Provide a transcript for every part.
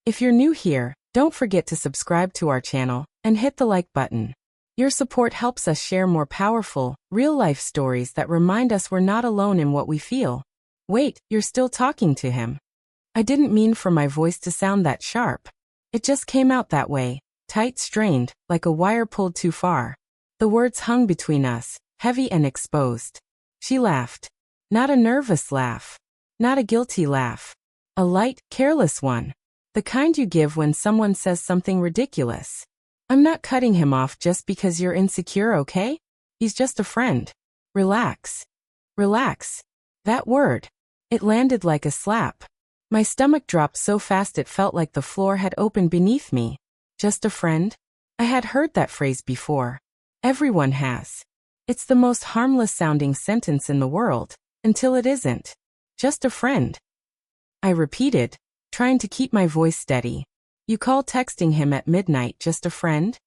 If you're new here, don't forget to subscribe to our channel and hit the like button. Your support helps us share more powerful, real-life stories that remind us we're not alone in what we feel. Wait, you're still talking to him? I didn't mean for my voice to sound that sharp. It just came out that way, tight, strained, like a wire pulled too far. The words hung between us, heavy and exposed. She laughed. Not a nervous laugh. Not a guilty laugh. A light, careless one. The kind you give when someone says something ridiculous. I'm not cutting him off just because you're insecure, okay? He's just a friend. Relax. Relax. That word. It landed like a slap. My stomach dropped so fast it felt like the floor had opened beneath me. Just a friend? I had heard that phrase before. Everyone has. It's the most harmless sounding sentence in the world, until it isn't. Just a friend. I repeated, trying to keep my voice steady. You call texting him at midnight just a friend?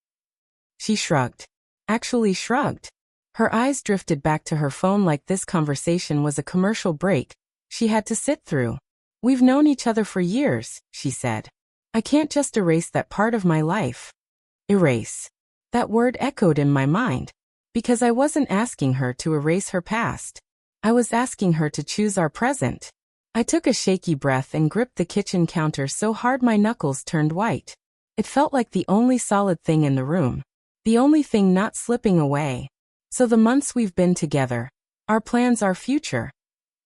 She shrugged. Actually shrugged. Her eyes drifted back to her phone like this conversation was a commercial break she had to sit through. We've known each other for years, she said. I can't just erase that part of my life. Erase. That word echoed in my mind, because I wasn't asking her to erase her past. I was asking her to choose our present. I took a shaky breath and gripped the kitchen counter so hard my knuckles turned white. It felt like the only solid thing in the room. The only thing not slipping away. So the months we've been together. Our plans, our future.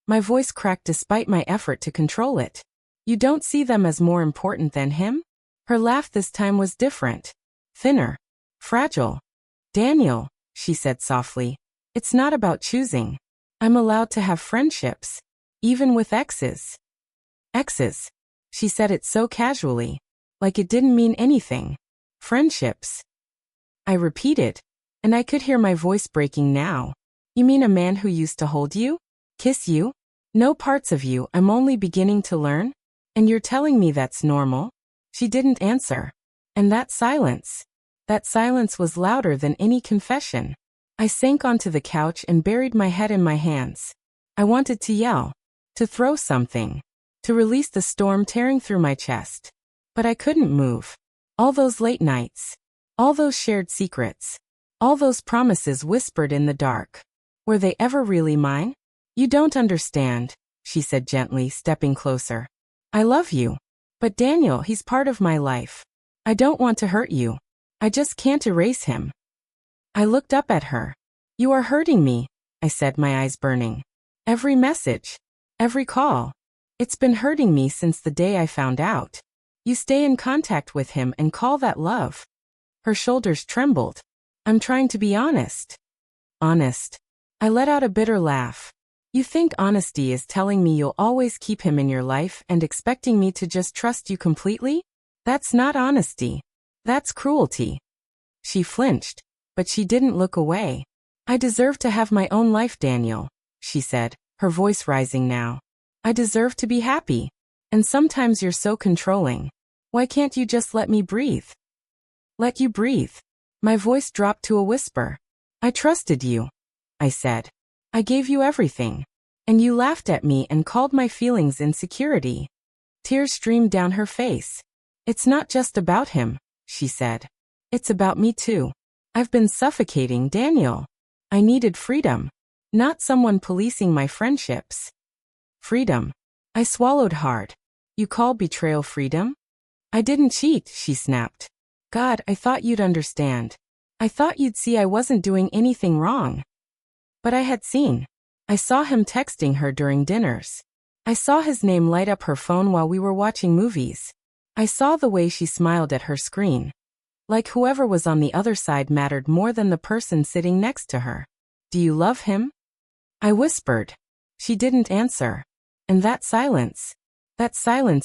My voice cracked despite my effort to control it. You don't see them as more important than him? Her laugh this time was different. Thinner. Fragile. Daniel, she said softly. It's not about choosing. I'm allowed to have friendships. Even with exes. Exes. She said it so casually. Like it didn't mean anything. Friendships. I repeated. And I could hear my voice breaking now. You mean a man who used to hold you? Kiss you? Know parts of you I'm only beginning to learn? And you're telling me that's normal? She didn't answer. And that silence was louder than any confession. I sank onto the couch and buried my head in my hands. I wanted to yell. To throw something. To release the storm tearing through my chest. But I couldn't move. All those late nights. All those shared secrets. All those promises whispered in the dark. Were they ever really mine? You don't understand, she said gently, stepping closer. I love you. But Daniel, he's part of my life. I don't want to hurt you. I just can't erase him. I looked up at her. You are hurting me, I said, my eyes burning. Every message. Every call. It's been hurting me since the day I found out. You stay in contact with him and call that love. Her shoulders trembled. I'm trying to be honest. Honest. I let out a bitter laugh. You think honesty is telling me you'll always keep him in your life and expecting me to just trust you completely? That's not honesty. That's cruelty. She flinched, but she didn't look away. I deserve to have my own life, Daniel, she said, her voice rising now. I deserve to be happy. And sometimes you're so controlling. Why can't you just let me breathe? Let you breathe. My voice dropped to a whisper. I trusted you, I said. I gave you everything. And you laughed at me and called my feelings insecurity. Tears streamed down her face. It's not just about him, she said. It's about me too. I've been suffocating, Daniel. I needed freedom. Not someone policing my friendships. Freedom. I swallowed hard. You call betrayal freedom? I didn't cheat, she snapped. God, I thought you'd understand. I thought you'd see I wasn't doing anything wrong. But I had seen. I saw him texting her during dinners. I saw his name light up her phone while we were watching movies. I saw the way she smiled at her screen. Like whoever was on the other side mattered more than the person sitting next to her. Do you love him? I whispered. She didn't answer. And that silence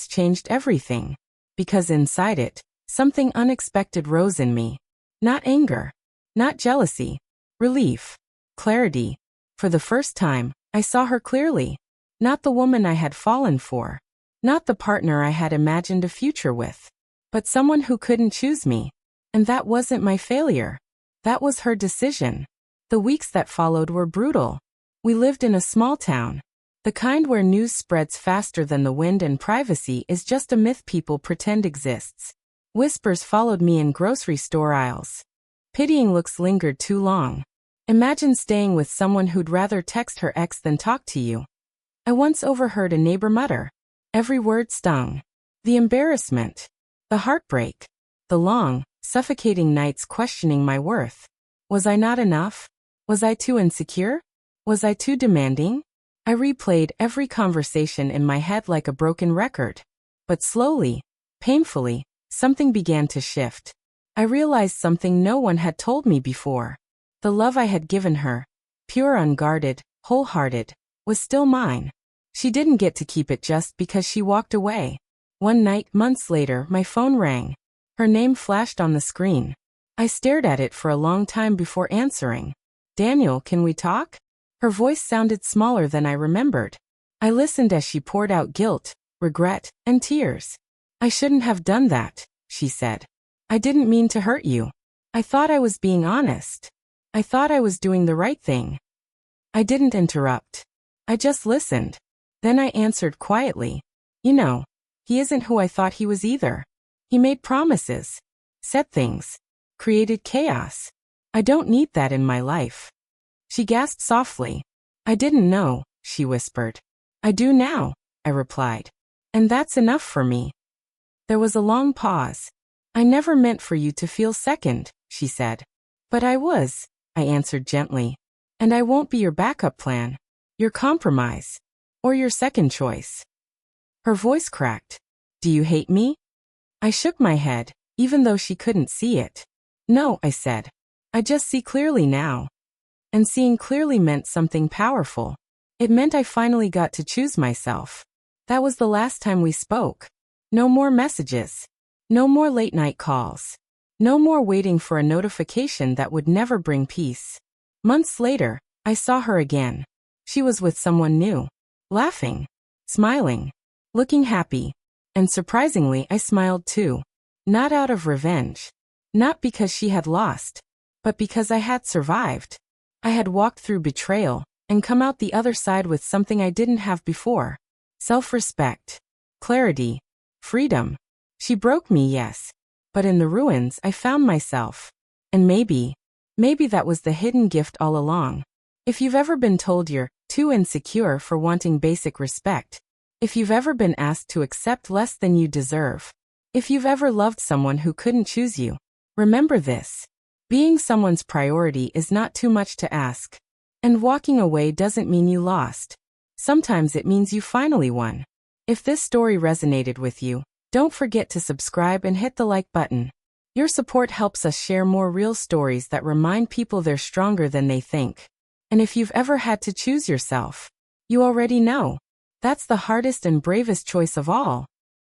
changed everything. Because inside it, something unexpected rose in me. Not anger. Not jealousy. Relief. Clarity. For the first time, I saw her clearly. Not the woman I had fallen for. Not the partner I had imagined a future with. But someone who couldn't choose me. And that wasn't my failure. That was her decision. The weeks that followed were brutal. We lived in a small town. The kind where news spreads faster than the wind and privacy is just a myth people pretend exists. Whispers followed me in grocery store aisles. Pitying looks lingered too long. Imagine staying with someone who'd rather text her ex than talk to you. I once overheard a neighbor mutter. Every word stung. The embarrassment. The heartbreak. The long, suffocating nights questioning my worth. Was I not enough? Was I too insecure? Was I too demanding? I replayed every conversation in my head like a broken record. But slowly, painfully, something began to shift. I realized something no one had told me before. The love I had given her, pure, unguarded, wholehearted, was still mine. She didn't get to keep it just because she walked away. One night, months later, my phone rang. Her name flashed on the screen. I stared at it for a long time before answering. Daniel, can we talk? Her voice sounded smaller than I remembered. I listened as she poured out guilt, regret, and tears. I shouldn't have done that, she said. I didn't mean to hurt you. I thought I was being honest. I thought I was doing the right thing. I didn't interrupt. I just listened. Then I answered quietly. You know, he isn't who I thought he was either. He made promises, said things, created chaos. I don't need that in my life. She gasped softly. I didn't know, she whispered. I do now, I replied. And that's enough for me. There was a long pause. I never meant for you to feel second, she said. But I was, I answered gently. And I won't be your backup plan, your compromise, or your second choice. Her voice cracked. Do you hate me? I shook my head, even though she couldn't see it. No, I said. I just see clearly now. And seeing clearly meant something powerful. It meant I finally got to choose myself. That was the last time we spoke. No more messages. No more late-night calls. No more waiting for a notification that would never bring peace. Months later, I saw her again. She was with someone new. Laughing. Smiling. Looking happy. And surprisingly, I smiled too. Not out of revenge. Not because she had lost. But because I had survived. I had walked through betrayal and come out the other side with something I didn't have before. Self-respect. Clarity. Freedom. She broke me, yes. But in the ruins, I found myself. And maybe that was the hidden gift all along. If you've ever been told you're too insecure for wanting basic respect, if you've ever been asked to accept less than you deserve, if you've ever loved someone who couldn't choose you, remember this. Being someone's priority is not too much to ask. And walking away doesn't mean you lost. Sometimes it means you finally won. If this story resonated with you, don't forget to subscribe and hit the like button. Your support helps us share more real stories that remind people they're stronger than they think. And if you've ever had to choose yourself, you already know. That's the hardest and bravest choice of all.